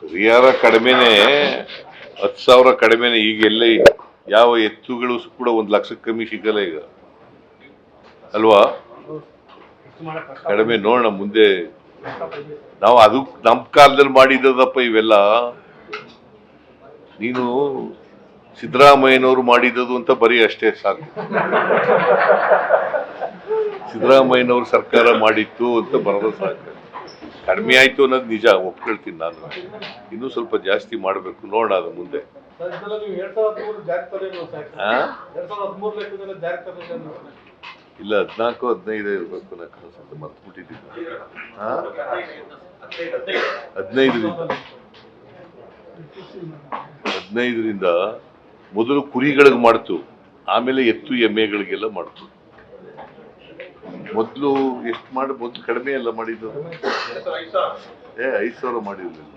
ಪರಿಹಾರ ಕಡಿಮೆನೆ, 10,000 ಕಡಿಮೆನೆ. ಈಗ ಎಲ್ಲ ಯಾವ ಎತ್ತುಗಳು ಕೂಡ 1,00,000 ಕಮ್ಮಿ ಸಿಗಲ್ಲ ಈಗ ಅಲ್ವಾ? ಕಡಿಮೆ ನೋಡೋಣ ಮುಂದೆ. ನಾವು ಅದು ನಮ್ಮ ಕಾಲದಲ್ಲಿ ಮಾಡಿದ್ದಪ್ಪ ಇವೆಲ್ಲ. ನೀನು ಸಿದ್ದರಾಮಯ್ಯನವರು ಮಾಡಿದ್ದು ಅಂತ ಬರೀ ಅಷ್ಟೇ ಸಾಕು. ಸಿದ್ದರಾಮಯ್ಯನವರು ಸರ್ಕಾರ ಮಾಡಿತ್ತು ಅಂತ ಬರೋದು ಸಾಕು. ಕಡಿಮೆ ಆಯ್ತು ಅನ್ನೋದು ನಿಜ, ಒಪ್ಕೊಳ್ತೀನಿ ನಾನು. ಇನ್ನೂ ಸ್ವಲ್ಪ ಜಾಸ್ತಿ ಮಾಡಬೇಕು, ನೋಡೋಣ ಅದು ಮುಂದೆ. ಇಲ್ಲ 14-15 ಇರಬೇಕು, ನಾನು ಮರ್ತ್ಬಿಟ್ಟಿದ್ದೀನಿ. 15ರಿಂದ ಮೊದಲು ಕುರಿಗಳಿಗೆ ಮಾಡ್ತು, ಆಮೇಲೆ ಎತ್ತು ಎಮ್ಮೆಗಳಿಗೆಲ್ಲ ಮಾಡ್ತು. ಮೊದಲು ಎಷ್ಟು ಮಾಡಿ, ಮೊದಲು ಕಡಿಮೆ ಎಲ್ಲ ಮಾಡಿದ್ದು. 5,000 ಮಾಡಿರ್ಲಿಲ್ಲ.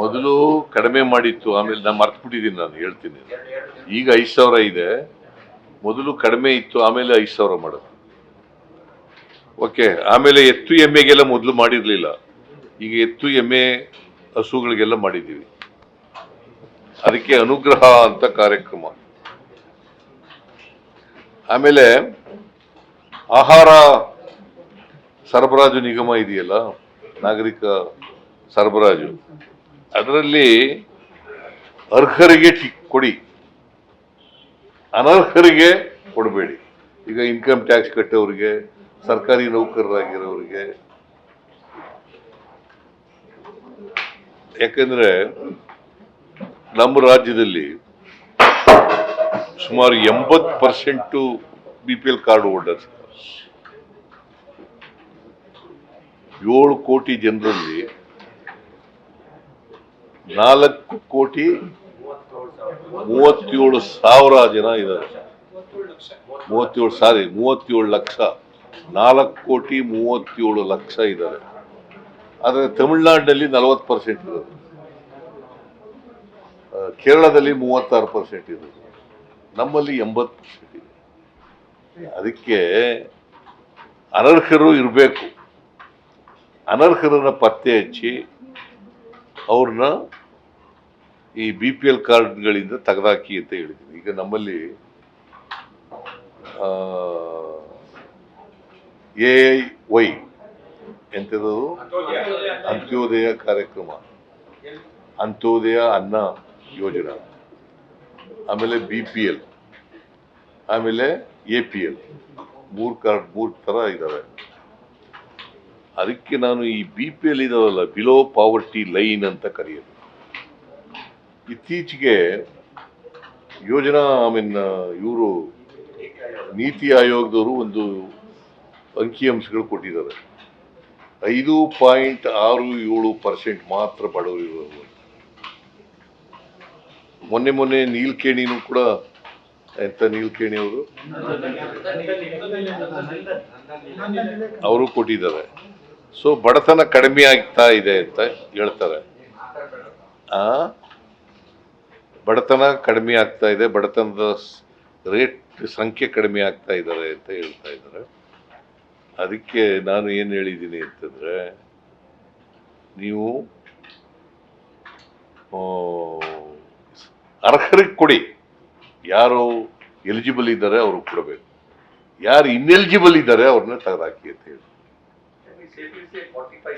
ಮೊದಲು ಕಡಿಮೆ ಮಾಡಿತ್ತು, ಆಮೇಲೆ ನಾನು ಮರ್ತ್ಬಿಟ್ಟಿದ್ದೀನಿ, ನಾನು ಹೇಳ್ತೀನಿ. ಈಗ 5,000 ಇದೆ. ಮೊದಲು ಕಡಿಮೆ ಇತ್ತು, ಆಮೇಲೆ 5,000 ಮಾಡೋದು. ಓಕೆ. ಆಮೇಲೆ ಎತ್ತು ಎಮ್ಮೆಗೆಲ್ಲ ಮೊದಲು ಮಾಡಿರ್ಲಿಲ್ಲ, ಈಗ ಎತ್ತು ಎಮ್ಮೆ ಹಸುಗಳಿಗೆಲ್ಲ ಮಾಡಿದ್ದೀವಿ. ಅದಕ್ಕೆ ಅನುಗ್ರಹ ಅಂತ ಕಾರ್ಯಕ್ರಮ. ಆಮೇಲೆ ಆಹಾರ ಸರಬರಾಜು ನಿಗಮ ಇದೆಯಲ್ಲ, ನಾಗರಿಕ ಸರಬರಾಜು, ಅದರಲ್ಲಿ ಅರ್ಹರಿಗೆ ಕೊಡಿ, ಅನರ್ಹರಿಗೆ ಕೊಡಬೇಡಿ. ಈಗ ಇನ್ಕಮ್ ಟ್ಯಾಕ್ಸ್ ಕಟ್ಟೋರಿಗೆ, ಸರ್ಕಾರಿ ನೌಕರರಾಗಿರೋರಿಗೆ. ಯಾಕಂದ್ರೆ ನಮ್ಮ ರಾಜ್ಯದಲ್ಲಿ ಸುಮಾರು 80% BPL ಕಾರ್ಡ್ ಹೋಲ್ಡರ್ಸ್. 7 ಕೋಟಿ ಜನರಲ್ಲಿ 4,37,000 ಜನ ಇದ್ದಾರೆ. 37 ಲಕ್ಷ, 4,37,00,000 ಇದ್ದಾರೆ. ಆದರೆ ತಮಿಳುನಾಡಿನಲ್ಲಿ 40% ಇರೋದು, ಕೇರಳದಲ್ಲಿ 36% ಇರೋದು, ನಮ್ಮಲ್ಲಿ 80% ಇದೆ. ಅದಕ್ಕೆ ಅನರ್ಹರು ಇರಬೇಕು. ಅನರ್ಹರನ್ನ ಪತ್ತೆ ಹಚ್ಚಿ ಅವ್ರನ್ನ ಈ BPL ಕಾರ್ಡ್ಗಳಿಂದ ತೆಗೆದಾಕಿ ಅಂತ ಹೇಳಿದ್ದೀನಿ. ಈಗ ನಮ್ಮಲ್ಲಿ AIY ಎಂಥದ್ದು, ಅಂತ್ಯೋದಯ ಕಾರ್ಯಕ್ರಮ, ಅಂತ್ಯೋದಯ ಅನ್ನ ಯೋಜನಾ, ಆಮೇಲೆ BPL, ಆಮೇಲೆ APL, 3 ಕಾರ್ಡ್, 3 ತರ ಇದಾವೆ. ಅದಕ್ಕೆ ನಾನು ಈ BPL ಇದಾವಲ್ಲ, ಬಿಲೋ ಪಾವರ್ಟಿ ಲೈನ್ ಅಂತ ಕರೆಯೋದು. ಇತ್ತೀಚೆಗೆ ಯೋಜನಾ ಇವರು ನೀತಿ ಆಯೋಗದವರು ಒಂದು ಅಂಕಿಅಂಶಗಳು ಕೊಟ್ಟಿದ್ದಾರೆ. 5.67% ಮಾತ್ರ ಬಡವರು ಇರೋದು. ಮೊನ್ನೆ ನೀಲ್ಕೇಣಿನೂ ಕೂಡ, ಎಂತ ನೀಲ್ಕೇಣಿ ಅವರು ಕೊಟ್ಟಿದ್ದಾರೆ. ಸೊ ಬಡತನ ಕಡಿಮೆ ಆಗ್ತಾ ಇದೆ ಅಂತ ಹೇಳ್ತಾರೆ. ಬಡತನ ಕಡಿಮೆ ಆಗ್ತಾ ಇದೆ, ಬಡತನದ ರೇಟ್ ಸಂಖ್ಯೆ ಕಡಿಮೆ ಆಗ್ತಾ ಇದ್ದಾರೆ ಅಂತ ಹೇಳ್ತಾ ಇದ್ದಾರೆ. ಅದಕ್ಕೆ ನಾನು ಏನು ಹೇಳಿದ್ದೀನಿ ಅಂತಂದ್ರೆ, ನೀವು ಅರ್ಹರಿಗೆ ಕೊಡಿ, ಯಾರು ಎಲಿಜಿಬಲ್ ಇದ್ದಾರೆ ಅವ್ರಿಗೆ ಕೊಡಬೇಕು, ಯಾರು ಇನ್ಎಲಿಜಿಬಲ್ ಇದ್ದಾರೆ ಅವ್ರನ್ನ ತೆಗೆದಾಕಿ ಅಂತ ಹೇಳಿ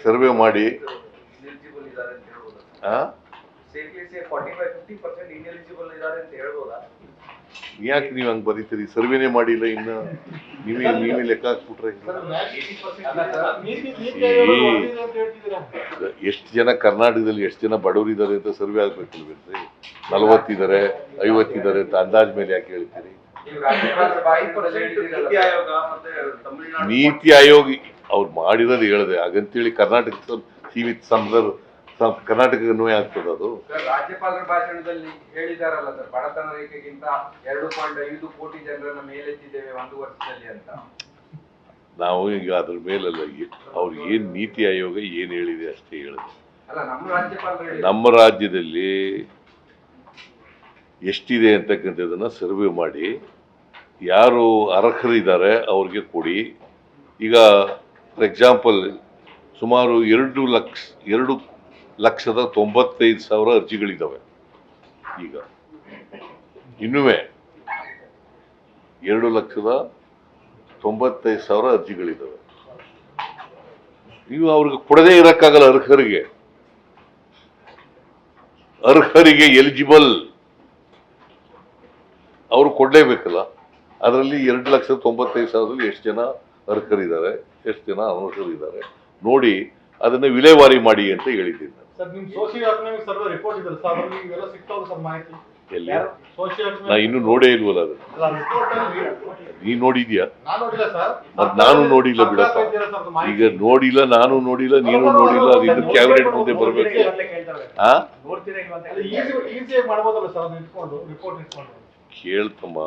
ಸರ್ವೆ ಮಾಡಿ. ಯಾಕೆ ನೀವು ಹಂಗೆ ಬರೀತೀರಿ? ಸರ್ವೆನೇ ಮಾಡಿಲ್ಲ, ಇನ್ನು ನೀವೇ ಲೆಕ್ಕ ಹಾಕ್ಬಿಟ್ರೆ. ಎಷ್ಟು ಜನ ಕರ್ನಾಟಕದಲ್ಲಿ ಎಷ್ಟು ಜನ ಬಡವರು ಇದ್ದಾರೆ ಅಂತ ಸರ್ವೆ ಆಗ್ಬೇಕಲ್ವೇನ್ರಿ? 40 ಇದ್ದಾರೆ, 50 ಇದ್ದಾರೆ ಅಂತ ಅಂದಾಜ್ ಮೇಲೆ ಯಾಕೆ ಹೇಳ್ತೀರಿ? ನೀತಿ ಆಯೋಗ ಅವ್ರು ಮಾಡಿರೋದು ಹೇಳಿದೆ, ಹಾಗಂತೇಳಿ ಕರ್ನಾಟಕ ಸೀಮಿತ ಕರ್ನಾಟಕಕ್ಕೆ ಅನ್ವಯ ಆಗ್ತದೆ. ಅದು ರಾಜ್ಯಪಾಲರ ಭಾಷಣದಲ್ಲಿ ಹೇಳಿದಾರಲ್ಲ ಸರ್, ಬಡತನ ರೇಖೆಗಿಂತ 2.5 ಕೋಟಿ ಜನರನ್ನ ಮೇಲೆತ್ತಿದ್ದೇವೆ 1 ವರ್ಷದಲ್ಲಿ ಅಂತ. ನಾವು ಈಗ ಅದ್ರ ಮೇಲಲ್ಲ, ಅವ್ರು ಏನ್ ನೀತಿ ಆಯೋಗ ಏನ್ ಹೇಳಿದೆ ಅಷ್ಟೇ ಹೇಳಿದೆ. ನಮ್ಮ ರಾಜ್ಯದಲ್ಲಿ ಎಷ್ಟಿದೆ ಅಂತಕ್ಕಂಥದ್ದನ್ನ ಸರ್ವೆ ಮಾಡಿ, ಯಾರು ಅರ್ಹರಿದ್ದಾರೆ ಅವ್ರಿಗೆ ಕೊಡಿ. ಈಗ ಫಾರ್ ಎಕ್ಸಾಂಪಲ್ ಸುಮಾರು 2,95,000 ಅರ್ಜಿಗಳಿದ್ದಾವೆ ಈಗ. ಇನ್ನೂ 2,95,000 ಅರ್ಜಿಗಳಿದ್ದಾವೆ. ನೀವು ಅವ್ರಿಗೆ ಕೊಡದೇ ಇರಕ್ಕಾಗಲ್ಲ. ಅರ್ಹರಿಗೆ ಎಲಿಜಿಬಲ್ ಅವರು ಕೊಡ್ಲೇಬೇಕಲ್ಲ. ಅದರಲ್ಲಿ 2,95,000 ಎಷ್ಟು ಜನ ಅರ್ಹರಿದ್ದಾರೆ, ಎಷ್ಟು ಜನ ಅನರ್ಹರಿದ್ದಾರೆ ನೋಡಿ ಅದನ್ನ ವಿಲೇವಾರಿ ಮಾಡಿ ಅಂತ ಹೇಳಿದ್ದೀನಿ. ಸರ್ ನಿಮ್ ಸೋಶಿಯೋ ಎಕನಾಮಿಕ್ ಸರ್ವೆ ರಿಪೋರ್ಟ್ ಇದೆ ಸರ್, ಅದರಲ್ಲಿ ಇವೆಲ್ಲ ಸಿಗ್ತಾವೆ ಸರ್ ಮಾಹಿತಿ. ಎಲ್ಲಿ? ಸೋಶಿಯೋ ನಾ ಇನ್ನೂ ನೋಡೇ ಇಲ್ವಲ್ಲ ಅದು. ರಿಪೋರ್ಟ್ ನೀ ನೋಡಿದ್ಯಾ? ನಾನು ನೋಡಿಲ್ಲ ಸರ್. ಮತ್ ನಾನು ನೋಡಿಲ್ಲ ಬಿಡಪ್ಪ. ಈಗ ನೋಡಿಲ್ಲ, ನಾನು ನೋಡಿಲ್ಲ, ನೀನು ನೋಡಿಲ್ಲ. ಅದು ಇನ್ನು ಕ್ಯಾಬಿನೆಟ್ ಮುಂದೆ ಬರ್ಬೇಕು. ಈಸಿಯಾಗಿ ಮಾಡ್ಬೋದಲ್ಲ ಸರ್ ಅದು ಇಟ್ಕೊಂಡು, ರಿಪೋರ್ಟ್ ಇಟ್ಕೊಂಡು. ಕೇಳ್ತಮ್ಮ,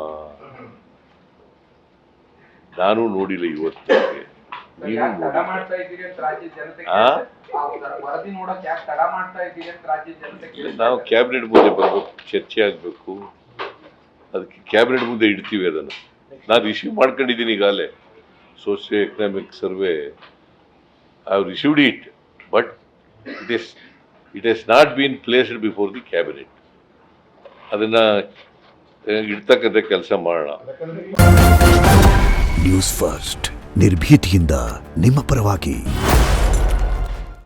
ನಾನು ನೋಡಿಲ್ಲ ಇವತ್ತಿಗೆ. ನೀನು ತಡ ಮಾಡ್ತಾ ಇದ್ದೀರಿ ಅಂತ ರಾಜ್ಯದ ಜನತೆ ವರದಿ ನೋಡಕ್ ಯಾಕೆ ತಡ ಮಾಡ್ತಾ ಇದ್ದೀರಿ ಅಂತ ರಾಜ್ಯದ ಜನತೆ ನಾವು ಕ್ಯಾಬಿನೆಟ್ ಮುಂದೆ ಬರಬೇಕು, ಚರ್ಚೆ ಆಗಬೇಕು. ಅದಕ್ಕೆ ಕ್ಯಾಬಿನೆಟ್ ಮುಂದೆ ಇಡ್ತೀವಿ ಅದನ್ನು. ನಾನು ರಿಸೀವ್ ಮಾಡ್ಕೊಂಡಿದ್ದೀನಿ ಈಗಾಗಲೇ. Socio economic survey I have received it, but it has not been placed before the cabinet. ಅದನ್ನ ಇಡ್ತಕ್ಕಂಥ ಕೆಲಸ ಮಾಡೋಣ. ನ್ಯೂಸ್ ಫಸ್ಟ್ ನಿರ್ಭೀತಿಯಿಂದ ನಿಮ್ಮ ಪರವಾಗಿ.